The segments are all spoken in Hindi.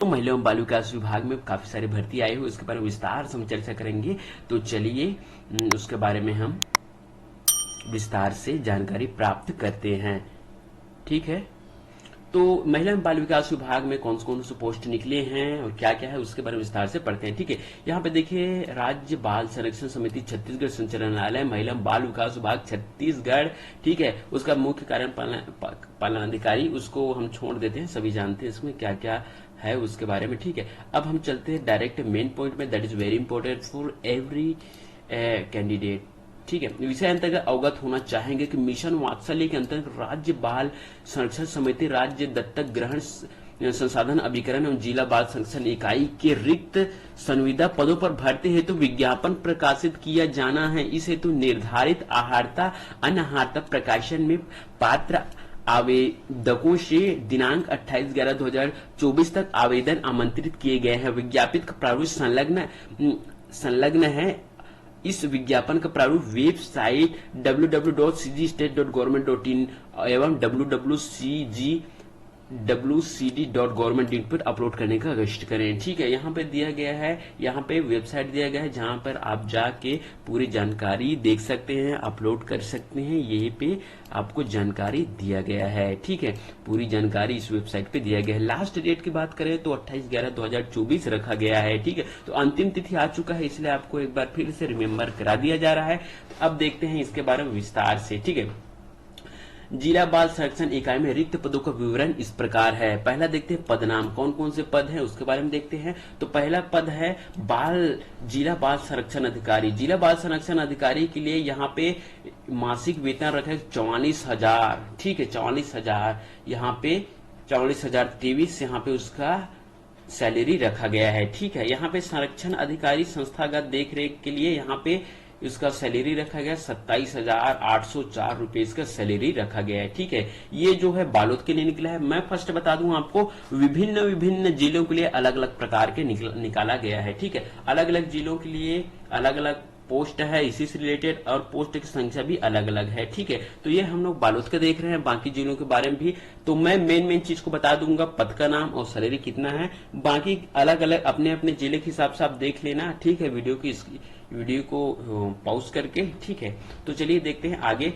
तो महिला एवं बाल विकास विभाग में काफी सारी भर्ती आई हुई, उसके बारे में विस्तार से हम चर्चा करेंगे। तो चलिए उसके बारे में हम विस्तार से जानकारी प्राप्त करते हैं। ठीक है, तो महिला एवं बाल विकास विभाग में कौन कौन से पोस्ट निकले हैं और क्या क्या है उसके बारे में विस्तार से पढ़ते हैं। ठीक है, यहाँ पे देखिए राज्य बाल संरक्षण समिति छत्तीसगढ़ संचालनालय महिला एवं बाल विकास विभाग छत्तीसगढ़। ठीक है, उसका मुख्य कार्य पालनाधिकारी, उसको हम छोड़ देते हैं, सभी जानते हैं इसमें क्या क्या है उसके बारे में। ठीक है, अब हम चलते हैं डायरेक्ट मेन पॉइंट में, that is very important for every candidate. ठीक है, विषय अंतर्गत अवगत होना चाहेंगे कि मिशन वात्सल्य के अंतर्गत राज्य बाल संरक्षण समिति राज्य दत्तक ग्रहण संसाधन अभिकरण एवं जिला बाल संरक्षण इकाई के रिक्त संविदा पदों पर भर्ती हेतु विज्ञापन प्रकाशित किया जाना है। इस हेतु निर्धारित आहारता अनाहारता प्रकाशन में पात्र आवेदकों से दिनांक 28/11/2024 तक आवेदन आमंत्रित किए गए हैं। विज्ञापित का प्रारूप संलग्न है। इस विज्ञापन का प्रारूप वेबसाइट www.cgstate.government.in एवं www.cgwcd.government.in पर अपलोड करने का कष्ट करें। ठीक है, यहाँ पे दिया गया है, यहाँ पे वेबसाइट दिया गया है जहाँ पर आप जाके पूरी जानकारी देख सकते हैं, अपलोड कर सकते हैं। यहीं पे आपको जानकारी दिया गया है। ठीक है, पूरी जानकारी इस वेबसाइट पे दिया गया है। लास्ट डेट की बात करें तो 28/11/2024 रखा गया है। ठीक है, तो अंतिम तिथि आ चुका है, इसलिए आपको एक बार फिर से रिमेम्बर करा दिया जा रहा है। अब देखते हैं इसके बारे में विस्तार से। ठीक है, जिला बाल संरक्षण इकाई में रिक्त पदों का विवरण इस प्रकार है। पहला देखते हैं पद नाम, कौन कौन से पद हैं उसके बारे में देखते हैं। तो पहला पद है जिला बाल संरक्षण अधिकारी। जिला बाल संरक्षण अधिकारी के लिए यहाँ पे मासिक वेतन रखा है 44,000। ठीक है, 44,000, यहाँ पे 44,023 यहाँ पे उसका सैलरी रखा गया है। ठीक है, यहाँ पे संरक्षण अधिकारी संस्थागत देखरेख के लिए यहाँ पे इसका सैलरी रखा गया 27,804 रुपए इसका सैलरी रखा गया है। ठीक है, ये जो है बालोद के लिए निकला है। मैं फर्स्ट बता दूं आपको, विभिन्न विभिन्न जिलों के लिए अलग अलग प्रकार के निकाला गया है। ठीक है, अलग अलग जिलों के लिए अलग अलग पोस्ट है इसी से रिलेटेड, और पोस्ट की संख्या भी अलग अलग है। ठीक है, तो ये हम लोग बालोद का देख रहे हैं, बाकी जिलों के बारे में भी तो मैं मेन चीज को बता दूंगा, पद का नाम और सैलरी कितना है। बाकी अलग अलग अपने अपने जिले के हिसाब से आप देख लेना। ठीक है, वीडियो को पॉज करके। ठीक है, तो चलिए देखते हैं आगे।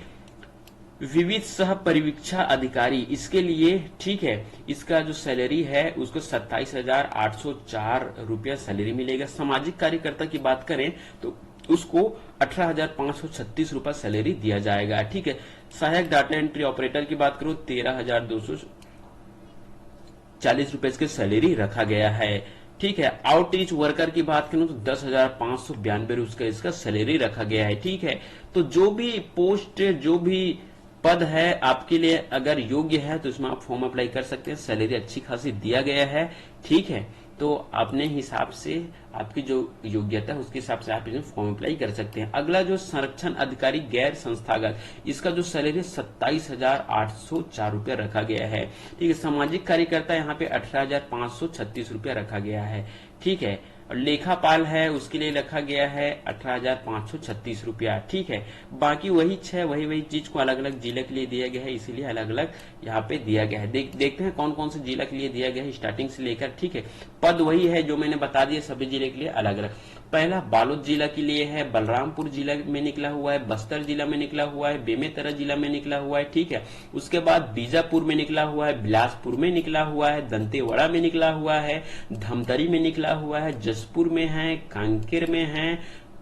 विविध सह परिवीक्षा अधिकारी, इसके लिए ठीक है, इसका जो सैलरी है उसको 27,804 रुपया सैलरी मिलेगा। सामाजिक कार्यकर्ता की बात करें तो उसको 18,536 रुपया सैलरी दिया जाएगा। ठीक है, सहायक डाटा एंट्री ऑपरेटर की बात करो 13,240 रुपए इसके सैलरी रखा गया है। ठीक है, आउटरीच वर्कर की बात करूं तो 10,592 रुपए इसका सैलरी रखा गया है। ठीक है, तो जो भी पोस्ट जो भी पद है आपके लिए अगर योग्य है तो इसमें आप फॉर्म अप्लाई कर सकते हैं। सैलरी अच्छी खासी दिया गया है। ठीक है, तो अपने हिसाब से आपकी जो योग्यता है उसके हिसाब से आप इसमें फॉर्म अप्लाई कर सकते हैं। अगला जो संरक्षण अधिकारी गैर संस्थागत, इसका जो सैलरी 27,804 रुपया रखा गया है। ठीक है, सामाजिक कार्यकर्ता यहाँ पे 18,536 रुपया रखा गया है। ठीक है, और लेखापाल है उसके लिए रखा गया है 18,536 रुपया। ठीक है, बाकी वही वही चीज को अलग अलग जिले के लिए दिया गया है, इसीलिए अलग अलग यहाँ पे दिया गया है। देखते हैं कौन कौन से जिला के लिए दिया गया है स्टार्टिंग से लेकर। ठीक है, पद वही है जो मैंने बता दिया, सभी जिले के लिए अलग अलग। पहला बालोद जिला के लिए है, बलरामपुर जिला में निकला हुआ है, बस्तर जिला में निकला हुआ है, बेमेतरा जिला में निकला हुआ है। ठीक है, उसके बाद बीजापुर में निकला हुआ है, बिलासपुर में निकला हुआ है, दंतेवाड़ा में निकला हुआ है, धमतरी में निकला हुआ है, जसपुर में है, कांकेर में है,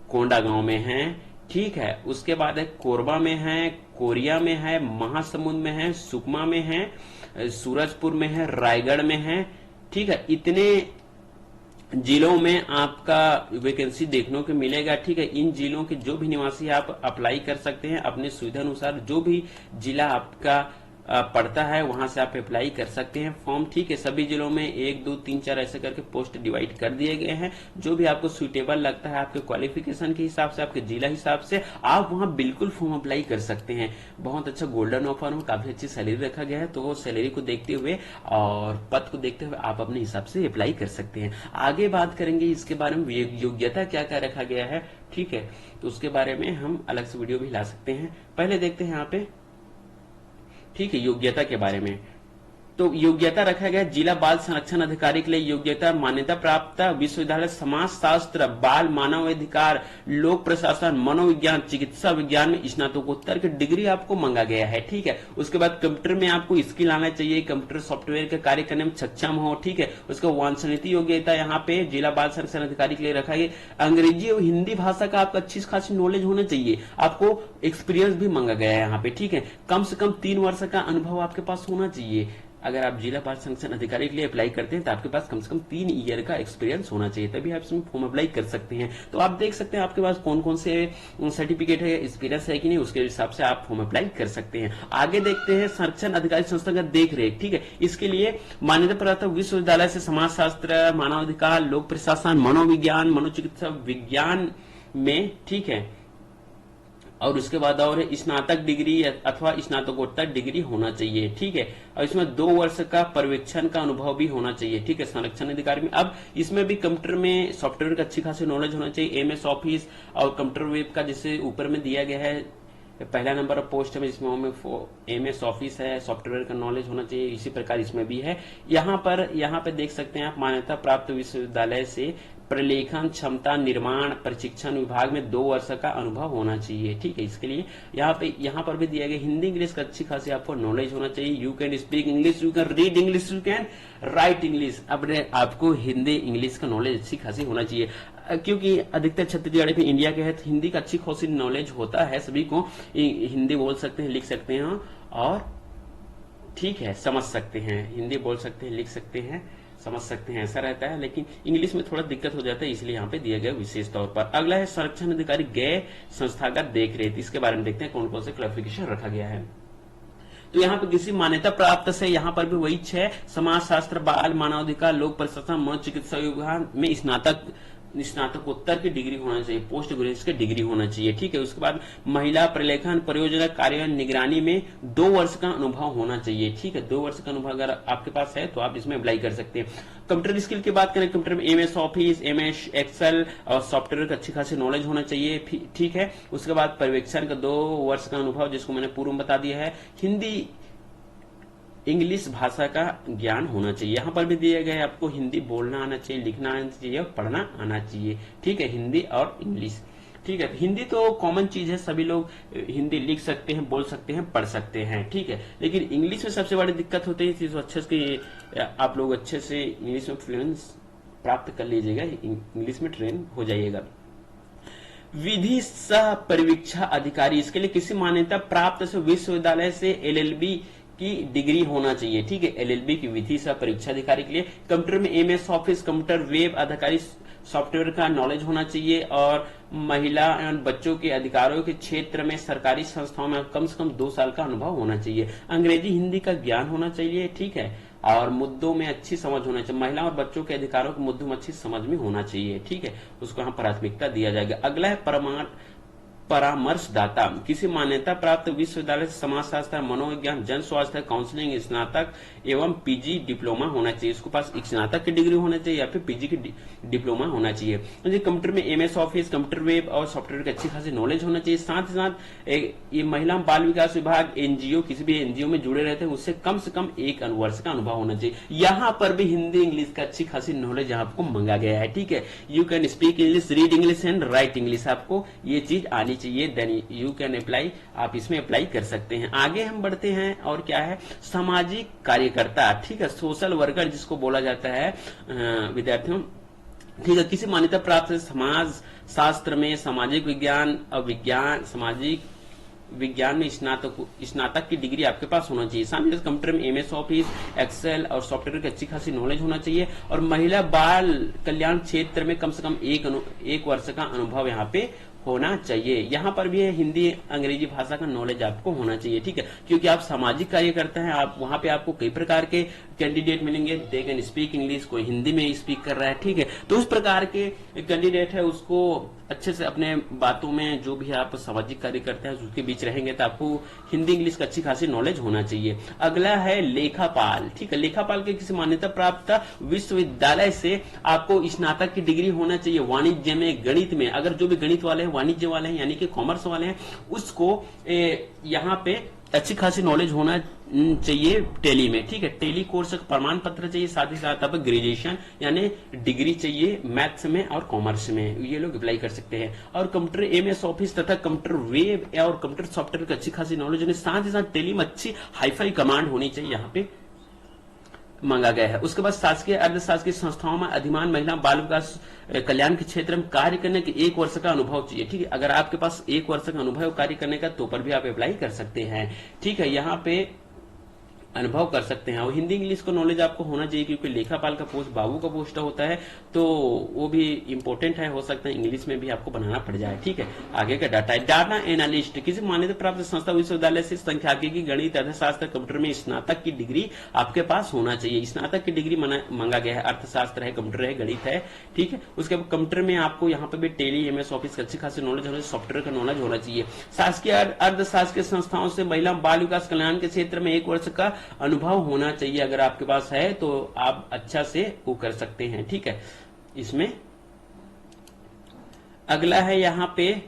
कोंडागांव में है। ठीक है, उसके बाद है कोरबा में है, कोरिया में है, महासमुंद में है, सुकमा में है, सूरजपुर में है, रायगढ़ में है। ठीक है, इतने जिलों में आपका वैकेंसी देखने को मिलेगा। ठीक है, इन जिलों के जो भी निवासी आप अप्लाई कर सकते हैं अपने सुविधा अनुसार, जो भी जिला आपका पड़ता है वहां से आप अप्लाई कर सकते हैं फॉर्म। ठीक है, सभी जिलों में 1 2 3 4 ऐसे करके पोस्ट डिवाइड कर दिए गए हैं। जो भी आपको सुइटेबल लगता है आपके क्वालिफिकेशन के हिसाब से, आपके जिला हिसाब से, आप वहां बिल्कुल फॉर्म अप्लाई कर सकते हैं। बहुत अच्छा गोल्डन ऑफर में काफी अच्छी सैलरी रखा गया है, तो वो सैलरी को देखते हुए और पद को देखते हुए आप अपने हिसाब से अप्लाई कर सकते हैं। आगे बात करेंगे इसके बारे में, योग्यता क्या क्या रखा गया है। ठीक है, तो उसके बारे में हम अलग से वीडियो भी ला सकते हैं। पहले देखते हैं यहाँ पे, ठीक है, योग्यता के बारे में। तो योग्यता रखा गया जिला बाल संरक्षण अधिकारी के लिए योग्यता मान्यता प्राप्त विश्वविद्यालय समाज शास्त्र, बाल मानव अधिकार, लोक प्रशासन, मनोविज्ञान, चिकित्सा विज्ञान में स्नातकोत्तर की डिग्री आपको मांगा गया है। ठीक है, उसके बाद कंप्यूटर में आपको स्किल आना चाहिए, कंप्यूटर सॉफ्टवेयर के कार्य करने में सक्षम हो। ठीक है, उसके वांछनीय योग्यता यहाँ पे जिला बाल संरक्षण अधिकारी के लिए रखा गया अंग्रेजी और हिंदी भाषा का आपको अच्छी खासी नॉलेज होना चाहिए। आपको एक्सपीरियंस भी मांगा गया है यहाँ पे। ठीक है, कम से कम 3 वर्ष का अनुभव आपके पास होना चाहिए। अगर आप जिला बाल संरक्षण अधिकारी के लिए अप्लाई करते हैं तो आपके पास कम से कम 3 ईयर का एक्सपीरियंस होना चाहिए, तभी आप इसमें फॉर्म अप्लाई कर सकते हैं। तो आप देख सकते हैं आपके पास कौन कौन से सर्टिफिकेट है, एक्सपीरियंस है कि नहीं, उसके हिसाब से आप फॉर्म अप्लाई कर सकते हैं। आगे देखते हैं संरक्षण अधिकारी संस्था का देख रेख। ठीक है, इसके लिए मान्यता प्राप्त विश्वविद्यालय से समाज शास्त्र, मानवाधिकार, लोक प्रशासन, मनोविज्ञान, मनोचिकित्सा विज्ञान में। ठीक है, और उसके बाद और स्नातक डिग्री अथवा स्नातकोत्तर डिग्री होना चाहिए। ठीक है, और इसमें 2 वर्ष का पर्यवेक्षण का अनुभव भी होना चाहिए। ठीक है, संरक्षण अधिकारी में अब इसमें भी कंप्यूटर में सॉफ्टवेयर का अच्छी खासी नॉलेज होना चाहिए, एमएस ऑफिस और कंप्यूटर वेब का, जिसे ऊपर में दिया गया है पहला नंबर ऑफ पोस्ट में, जिसमें एमएस ऑफिस है, सॉफ्टवेयर का नॉलेज होना चाहिए। इसी प्रकार इसमें भी है। यहाँ पे देख सकते हैं आप मान्यता प्राप्त विश्वविद्यालय से प्रलेखन क्षमता निर्माण प्रशिक्षण विभाग में 2 वर्ष का अनुभव होना चाहिए। ठीक है, इसके लिए यहाँ पर भी दिया गया हिंदी इंग्लिश का अच्छी खासी आपको नॉलेज होना चाहिए। You can speak English, you can read English, you can write English. अपने आपको हिंदी इंग्लिश का नॉलेज अच्छी खासी होना चाहिए, क्योंकि अधिकतर छत्तीसगढ़ में इंडिया के है तो हिंदी का अच्छी खासी नॉलेज होता है। सभी को हिंदी बोल सकते हैं, लिख सकते हैं और ठीक है समझ सकते हैं। हिंदी बोल सकते हैं, लिख सकते हैं, समझ सकते हैं, ऐसा रहता है। लेकिन इंग्लिश में थोड़ा दिक्कत हो जाता है, इसलिए यहाँ पे दिया गया विशेष तौर पर। अगला है संरक्षण अधिकारी गैर संस्थागत देख रेख। इसके बारे में देखते हैं कौन कौन से क्लैरिफिकेशन रखा गया है। तो यहाँ पे किसी मान्यता प्राप्त से यहाँ पर भी वही 6 समाज शास्त्र, बाल मानवाधिकार, लोक प्रशासन, मनोचिकित्सा विभाग में स्नातकोत्तर की डिग्री होना चाहिए, पोस्ट ग्रेजुएट की डिग्री होना चाहिए। ठीक है, उसके बाद महिला प्रलेखन परियोजना कार्य निगरानी में 2 वर्ष का अनुभव होना चाहिए। ठीक है, 2 वर्ष का अनुभव अगर आपके पास है तो आप इसमें अप्लाई कर सकते हैं। कंप्यूटर स्किल की बात करें, कंप्यूटर में एमएस ऑफिस, एमएस एक्सेल और सॉफ्टवेयर का अच्छी खासी नॉलेज होना चाहिए। ठीक है, उसके बाद पर्यवेक्षण का 2 वर्ष का अनुभव, जिसको मैंने पूर्व में बता दिया है। हिंदी इंग्लिश भाषा का ज्ञान होना चाहिए। यहाँ पर भी दिया गया है आपको हिंदी बोलना आना चाहिए, लिखना आना चाहिए और पढ़ना आना चाहिए। ठीक है, हिंदी और इंग्लिश। ठीक है, हिंदी तो कॉमन चीज है, सभी लोग हिंदी लिख सकते हैं, बोल सकते हैं, पढ़ सकते हैं। ठीक है, लेकिन इंग्लिश में सबसे बड़ी दिक्कत होती है, चीज अच्छे से आप लोग अच्छे से इंग्लिश में फ्लुएंस प्राप्त कर लीजिएगा, इंग्लिश में ट्रेन हो जाइएगा। विधि सह परीक्षा अधिकारी, इसके लिए किसी मान्यता प्राप्त से विश्वविद्यालय से एलएलबी की डिग्री होना चाहिए। ठीक है, एलएलबी की विधि सह परीक्षा अधिकारी के लिए कंप्यूटर में एमएस ऑफिस, कंप्यूटर वेब अधिकारी सॉफ्टवेयर का नॉलेज होना चाहिए और महिला एवं बच्चों के अधिकारों के क्षेत्र में सरकारी संस्थाओं में कम से कम 2 साल का अनुभव होना चाहिए। अंग्रेजी हिंदी का ज्ञान होना चाहिए। ठीक है, और मुद्दों में अच्छी समझ होना चाहिए, महिला और बच्चों के अधिकारों के मुद्दों में अच्छी समझ में होना चाहिए। ठीक है, उसको यहाँ प्राथमिकता दिया जाएगा। अगला है परामर्शदाता, किसी मान्यता प्राप्त विश्वविद्यालय से समाजशास्त्र, मनोविज्ञान, जन स्वास्थ्य, काउंसलिंग स्नातक एवं पीजी डिप्लोमा होना चाहिए। इसके पास एक स्नातक की डिग्री होना चाहिए या फिर पीजी की डिप्लोमा होना चाहिए। कंप्यूटर में एमएस ऑफिस, कंप्यूटर वेब और सॉफ्टवेयर की अच्छी खासी नॉलेज होना चाहिए। साथ ही साथ ये महिला बाल विकास विभाग, एनजीओ, किसी भी एनजीओ में जुड़े रहते हैं, उससे कम से कम 1 वर्ष का अनुभव होना चाहिए। यहाँ पर भी हिंदी इंग्लिश का अच्छी खासी नॉलेज आपको मांगा गया है। ठीक है, you can speak English, read English and right English, आपको ये चीज आनी चाहिए, देन यू कैन अप्लाई, आप इसमें अप्लाई कर सकते हैं। आगे हम बढ़ते हैं और क्या है, सामाजिक कार्यकर्ता। ठीक है, सोशल वर्कर जिसको बोला जाता है विद्यार्थियों। ठीक है, किसी मान्यता प्राप्त समाज शास्त्र में सामाजिक विज्ञान और सामाजिक विज्ञान में स्नातक की डिग्री आपके पास होना चाहिए। सामने कंप्यूटर में एमएस ऑफिस, एक्सेल और सॉफ्टवेयर की अच्छी खासी नॉलेज होना चाहिए और महिला बाल कल्याण क्षेत्र में कम से कम 1 वर्ष का अनुभव यहाँ पे होना चाहिए। यहाँ पर भी है हिंदी अंग्रेजी भाषा का नॉलेज आपको होना चाहिए। ठीक है, क्योंकि आप सामाजिक कार्य करते हैं, आप वहां पे आपको कई प्रकार के कैंडिडेट मिलेंगे। दे कैन स्पीक इंग्लिश, कोई हिंदी में स्पीक कर रहा है। ठीक है, तो उस प्रकार के कैंडिडेट है, उसको अच्छे से अपने बातों में जो भी आप सामाजिक कार्य करते हैं उसके बीच रहेंगे तो आपको हिंदी इंग्लिश का अच्छी खासी नॉलेज होना चाहिए। अगला है लेखापाल। ठीक है, लेखापाल के किसी मान्यता प्राप्त विश्वविद्यालय से आपको स्नातक की डिग्री होना चाहिए। वाणिज्य में, गणित में, अगर जो भी गणित वाले हैं, वाणिज्य वाले हैं यानी कि कॉमर्स वाले हैं, उसको यहाँ पे अच्छी खासी नॉलेज होना चाहिए टेली में, ठीक है। टेली कोर्स का प्रमाण पत्र चाहिए, साथ ही साथ आप ग्रेजुएशन यानी डिग्री चाहिए मैथ्स में और कॉमर्स में, ये लोग अप्लाई कर सकते हैं। और कंप्यूटर एमएस ऑफिस तथा कंप्यूटर वेब और कंप्यूटर सॉफ्टवेयर की अच्छी खासी नॉलेज होनी, साथ ही साथ टेली में अच्छी हाईफाई कमांड होनी चाहिए, यहाँ पे मांगा गया है। उसके बाद शासकीय अर्धशासकीय संस्थाओं में अधिमान महिला बाल विकास कल्याण के क्षेत्र में कार्य करने के 1 वर्ष का अनुभव चाहिए, ठीक है। अगर आपके पास 1 वर्ष का अनुभव कार्य करने का तो पर भी आप अप्लाई कर सकते हैं, ठीक है। यहाँ पे अनुभव कर सकते हैं। और हिंदी इंग्लिश को नॉलेज आपको होना चाहिए, क्योंकि लेखापाल का पोस्ट बाबू का पोस्ट होता है, तो वो भी इंपॉर्टेंट है, हो सकता है इंग्लिश में भी आपको बनाना पड़ जाए, ठीक है। आगे का डाटा है डाटा एनालिस्ट, किसी मान्यता प्राप्त संस्था विश्वविद्यालय से सांख्यिकी गणित अर्थशास्त्र कंप्यूटर में स्नातक की डिग्री आपके पास होना चाहिए। स्नातक की डिग्री मांगा गया है, अर्थशास्त्र है, कंप्यूटर है, गणित है, ठीक है। उसके बाद कंप्यूटर में आपको यहाँ पे भी टेली एमएस ऑफिस का अच्छी खासी नॉलेज होना चाहिए, सॉफ्टवेयर का नॉलेज होना चाहिए। शासकीय अर्धशासकीय संस्थाओं से महिला बाल विकास कल्याण के क्षेत्र में 1 वर्ष का अनुभव होना चाहिए। अगर आपके पास है तो आप अच्छा से वो कर सकते हैं, ठीक है। इसमें अगला है यहाँ पे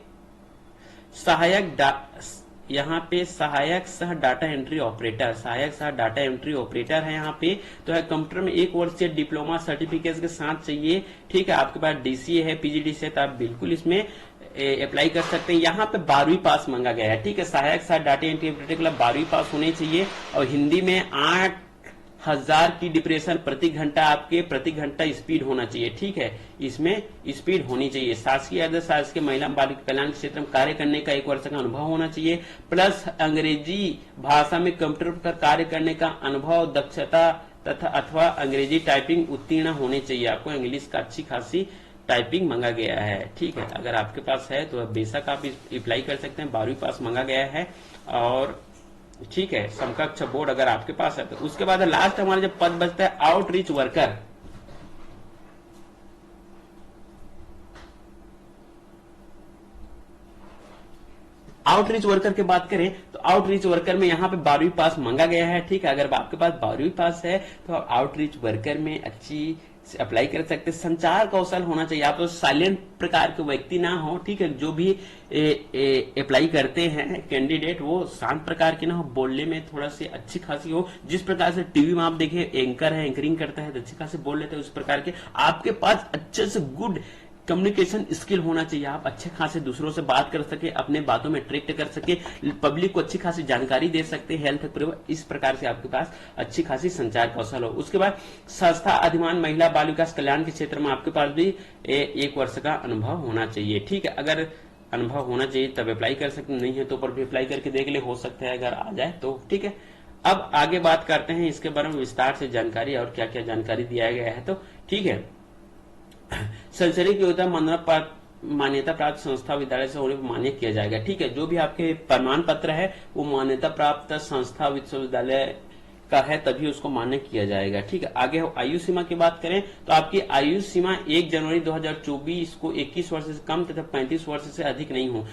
सहायक सह डाटा एंट्री ऑपरेटर, सहायक सह डाटा एंट्री ऑपरेटर है यहाँ पे, तो है कंप्यूटर में 1 वर्ष से डिप्लोमा सर्टिफिकेट के साथ चाहिए, ठीक है। आपके पास डीसीए है, पीजीडीसीए, तो आप बिल्कुल इसमें अप्लाई कर सकते हैं। यहाँ पे 12वीं पास मांगा गया है, ठीक है। सहायक सह डाटा एंट्री ऑपरेटर के लिए 12वीं पास होनी चाहिए, और हिंदी में 8000 की डिप्रेशन प्रति घंटा आपके प्रति घंटा स्पीड होना चाहिए, ठीक है। इसमें स्पीड होनी चाहिए। शासकीय अर्धशासकीय महिला बाल कल्याण क्षेत्र में कार्य करने का 1 वर्ष का अनुभव होना चाहिए, प्लस अंग्रेजी भाषा में कंप्यूटर पर कार्य करने का अनुभव, दक्षता तथा अथवा अंग्रेजी टाइपिंग उत्तीर्ण होने चाहिए। आपको इंग्लिश का अच्छी खासी टाइपिंग मांगा गया है, ठीक है। अगर आपके पास है तो बेशक आप अप्लाई कर सकते हैं, 12वीं पास मांगा गया है, और ठीक है, समकक्ष बोर्ड अगर आपके पास है तो। उसके बाद लास्ट हमारा जब पद बचता है आउटरीच वर्कर, आउटरीच वर्कर की बात करें तो आउटरीच वर्कर में यहाँ पे 12वीं पास मांगा गया है, ठीक है। अगर आपके पास 12वीं पास है तो आउटरीच वर्कर में अच्छी अप्लाई कर सकते हैं। संचार कौशल होना चाहिए, आप तो साइलेंट प्रकार के व्यक्ति ना हो, ठीक है। जो भी अप्लाई करते हैं कैंडिडेट वो शांत प्रकार के ना हो, बोलने में थोड़ा सी अच्छी खासी हो। जिस प्रकार से टीवी में आप देखे एंकर है, एंकरिंग करता है तो अच्छी खासी बोल लेते हैं, उस प्रकार के आपके पास अच्छे से गुड कम्युनिकेशन स्किल होना चाहिए। आप अच्छे खासे दूसरों से बात कर सके, अपने बातों में अट्रैक्ट कर सके, पब्लिक को अच्छी खासी जानकारी दे सकते हैं, हेल्थ इस प्रकार से आपके पास अच्छी खासी संचार कौशल हो। उसके बाद संस्था अधिमान महिला बाल विकास कल्याण के क्षेत्र में आपके पास भी 1 वर्ष का अनुभव होना चाहिए, ठीक है। अगर अनुभव होना चाहिए तब अप्लाई कर सकते, नहीं है तो पर भी अप्लाई करके देख ले, हो सकता है अगर आ जाए तो, ठीक है। अब आगे बात करते हैं इसके बारे में विस्तार से जानकारी और क्या क्या जानकारी दिया गया है, तो ठीक है। शैक्षणिक योग्यता मान्यता प्राप्त संस्था विद्यालय से होने पर मान्य किया जाएगा, ठीक है। जो भी आपके प्रमाण पत्र है वो मान्यता प्राप्त संस्था विश्वविद्यालय का है तभी उसको मान्य किया जाएगा, ठीक है। आगे आयु सीमा की बात करें तो आपकी आयु सीमा 1 जनवरी 2024 को 21 वर्ष से कम तथा 35 वर्ष से अधिक नहीं हो।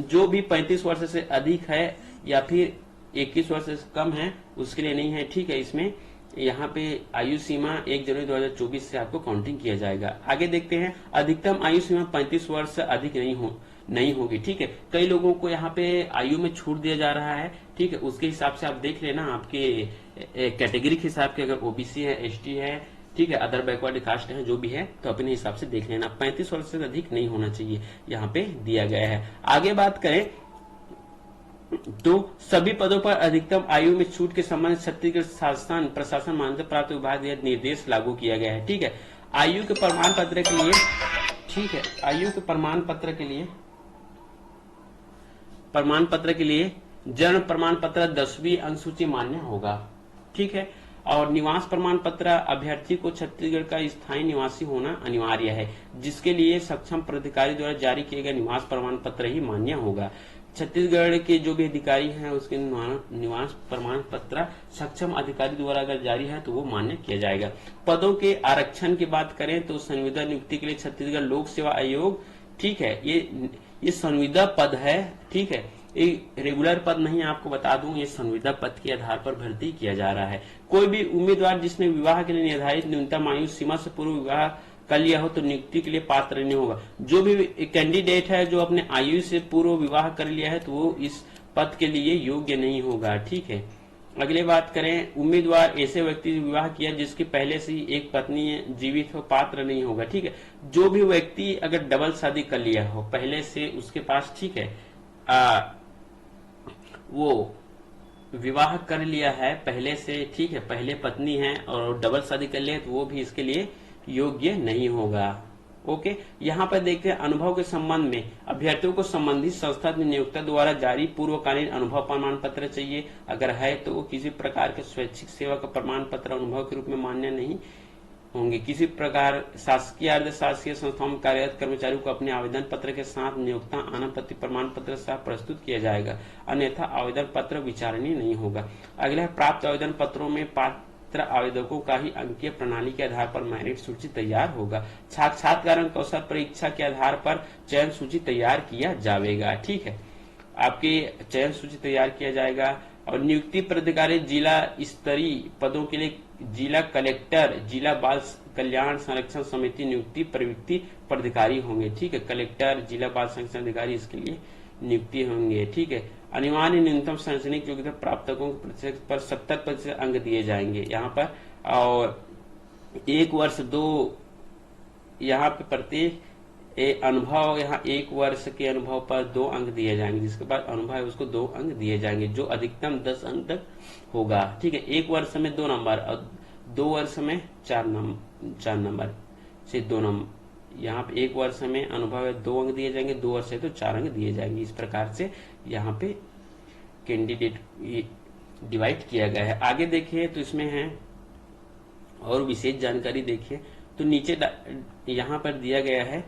जो भी 35 वर्ष से अधिक है या फिर 21 वर्ष से कम है उसके लिए नहीं है, ठीक है। इसमें यहाँ पे आयु सीमा 1 जनवरी 2024 से आपको काउंटिंग किया जाएगा। आगे देखते हैं, अधिकतम आयु सीमा 35 वर्ष से अधिक नहीं होगी, ठीक है। कई लोगों को यहाँ पे आयु में छूट दिया जा रहा है, ठीक है। उसके हिसाब से आप देख लेना, आपके कैटेगरी के हिसाब से, अगर ओबीसी है, एसटी है, ठीक है, अदर बैकवर्ड कास्ट है, जो भी है तो अपने हिसाब से देख लेना। 35 वर्ष से अधिक नहीं होना चाहिए, यहाँ पे दिया गया है। आगे बात करें तो सभी पदों पर अधिकतम आयु में छूट के संबंध छत्तीसगढ़ शासन प्रशासन मान्यता प्राप्त विभाग यह निर्देश लागू किया गया है, ठीक है। आयु के प्रमाण पत्र के लिए, ठीक है, आयु के प्रमाण पत्र के लिए जन्म प्रमाण पत्र 10वीं अनुसूची मान्य होगा, ठीक है। और निवास प्रमाण पत्र अभ्यर्थी को छत्तीसगढ़ का स्थायी निवासी होना अनिवार्य है, जिसके लिए सक्षम प्राधिकारी द्वारा जारी किए गए निवास प्रमाण पत्र ही मान्य होगा। छत्तीसगढ़ के जो भी अधिकारी हैं उसके निवास प्रमाण पत्र सक्षम अधिकारी द्वारा अगर जारी है तो वो मान्य किया जाएगा। पदों के आरक्षण की बात करें तो संविदा नियुक्ति के लिए छत्तीसगढ़ लोक सेवा आयोग, ठीक है, ये संविदा पद है, ठीक है। ये रेगुलर पद नहीं, आपको बता दूं, ये संविदा पद के आधार पर भर्ती किया जा रहा है। कोई भी उम्मीदवार जिसने विवाह के लिए निर्धारित न्यूनतम आयु सीमा से पूर्व विवाह कर लिया हो तो नियुक्ति के लिए पात्र नहीं होगा। जो भी कैंडिडेट है जो अपने आयु से पूर्व विवाह कर लिया है तो वो इस पद के लिए योग्य नहीं होगा। ठीक है, अगले बात करें, उम्मीदवार ऐसे व्यक्ति से विवाह किया जिसकी पहले से ही एक पत्नी जीवित हो, पात्र नहीं होगा। ठीक है, जो भी व्यक्ति अगर डबल शादी कर लिया हो पहले से उसके पास, ठीक है, वो विवाह कर लिया है पहले से, ठीक है, पहले पत्नी है और डबल शादी कर लिया, तो वो भी इसके लिए योग्य नहीं होगा। ओके, यहाँ पर देखते हैं अनुभव के संबंध में अभ्यर्थियों को संबंधित संस्था नियोक्ता द्वारा जारी पूर्वकालीन अनुभव प्रमाण पत्र चाहिए। अगर है तो वो किसी प्रकार के स्वैच्छिक सेवा का प्रमाण पत्र अनुभव के रूप में मान्य नहीं होंगे। किसी प्रकार शासकीय अर्ध शासकीय संस्थाओं में कार्यरत कर्मचारियों को अपने आवेदन पत्र के साथ नियोक्ता आनापत्ति प्रमाण पत्र से प्रस्तुत किया जाएगा, अन्यथा आवेदन पत्र विचारणीय नहीं होगा। अगला है, प्राप्त आवेदन पत्रों में पात्र आवेदकों का ही अंकीय प्रणाली के आधार पर मेरिट सूची तैयार होगा। साक्षात्कार कौशल परीक्षा के आधार पर चयन सूची तैयार किया जाएगा। ठीक है, आपकी चयन सूची तैयार किया जाएगा। और नियुक्ति पदाधिकारी जिला स्तरीय पदों के लिए जिला कलेक्टर, जिला बाल कल्याण संरक्षण समिति नियुक्ति प्रवृत्ति पदाधिकारी होंगे। ठीक है, कलेक्टर, जिला बाल संरक्षण अधिकारी इसके लिए नियुक्ति होंगे। ठीक है, अनिवार्य न्यूनतम शैक्षणिक योग्यता प्राप्तकों के प्रतिशत पर 70% अंक दिए जाएंगे यहाँ पर। और एक वर्ष दो यहाँ पे प्रत्येक अनुभव, यहाँ एक वर्ष के अनुभव पर 2 अंक दिए जाएंगे, जिसके बाद अनुभव है उसको 2 अंक दिए जाएंगे, जो अधिकतम 10 अंक तक होगा। ठीक है, एक वर्ष में 2 नंबर और 2 वर्ष में 4 नंबर से 2 नंबर। यहाँ पे एक वर्ष में अनुभव है 2 अंक दिए जाएंगे, 2 वर्ष है तो 4 अंक दिए जाएंगे। इस प्रकार से यहाँ पे कैंडिडेट डिवाइड किया गया है। आगे देखिए तो इसमें है और विशेष जानकारी देखिए तो नीचे यहाँ पर दिया गया है,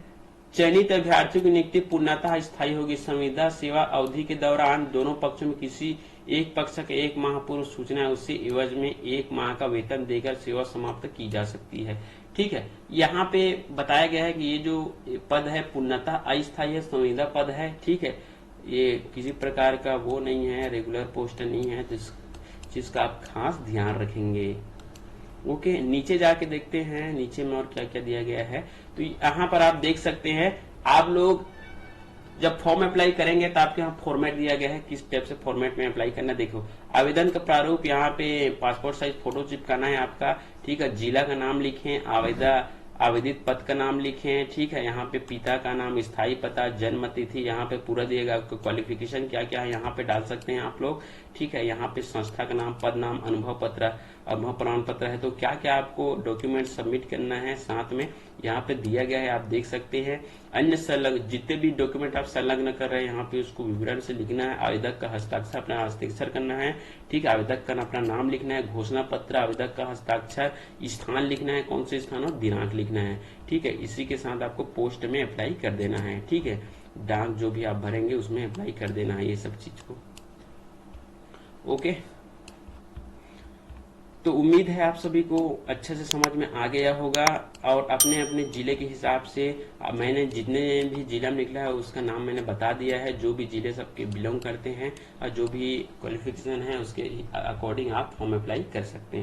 चयनित अभ्यर्थियों की नियुक्ति पूर्णतः स्थायी होगी। संविदा सेवा अवधि के दौरान दोनों पक्षों में किसी एक पक्ष के 1 माह पूर्व सूचना उसी एवज में 1 माह का वेतन देकर सेवा समाप्त की जा सकती है। ठीक है, यहाँ पे बताया गया है कि ये जो पद है पूर्णतः अस्थायी है, संविदा पद है। ठीक है, ये किसी प्रकार का वो नहीं है, रेगुलर पोस्ट नहीं है, तो इस चीज का आप खास ध्यान रखेंगे। ओके, नीचे जाके देखते हैं नीचे में और क्या क्या दिया गया है। तो यहाँ पर आप देख सकते हैं, आप लोग जब फॉर्म अप्लाई करेंगे तो आपके यहाँ फॉर्मेट दिया गया है, किस टाइप से फॉर्मेट में अप्लाई करना। देखो, आवेदन का प्रारूप, यहाँ पे पासपोर्ट साइज फोटो चिपकाना है आपका। ठीक है, जिला का नाम लिखें, आवेदित पद का नाम लिखें। ठीक है, यहाँ पे पिता का नाम, स्थायी पता, जन्म तिथि यहाँ पे पूरा दिएगा, आपको क्वालिफिकेशन क्या क्या है यहाँ पे डाल सकते हैं आप लोग। ठीक है, यहाँ पे संस्था का नाम, पद नाम, अनुभव प्रमाण पत्र है, तो क्या क्या आपको डॉक्यूमेंट सबमिट करना है साथ में यहाँ पे दिया गया है, आप देख सकते हैं। अन्य संलग्न जितने भी डॉक्यूमेंट आप संलग्न कर रहे हैं यहाँ पे उसको विवरण से लिखना है। आवेदक का हस्ताक्षर, अपना हस्ताक्षर करना है। ठीक है, आवेदक का अपना नाम लिखना है, घोषणा पत्र, आवेदक का हस्ताक्षर, स्थान लिखना है, कौन से स्थान और दिनांक लिखना है। ठीक है, इसी के साथ आपको पोस्ट में अप्लाई कर देना है। ठीक है, डाक जो भी आप भरेंगे उसमें अप्लाई कर देना है ये सब चीज को। ओके, तो उम्मीद है आप सभी को अच्छे से समझ में आ गया होगा। और अपने अपने जिले के हिसाब से मैंने जितने भी जिला में निकला है उसका नाम मैंने बता दिया है, जो भी जिले सबके बिलोंग करते हैं और जो भी क्वालिफिकेशन है उसके अकॉर्डिंग आप फॉर्म अप्लाई कर सकते हैं।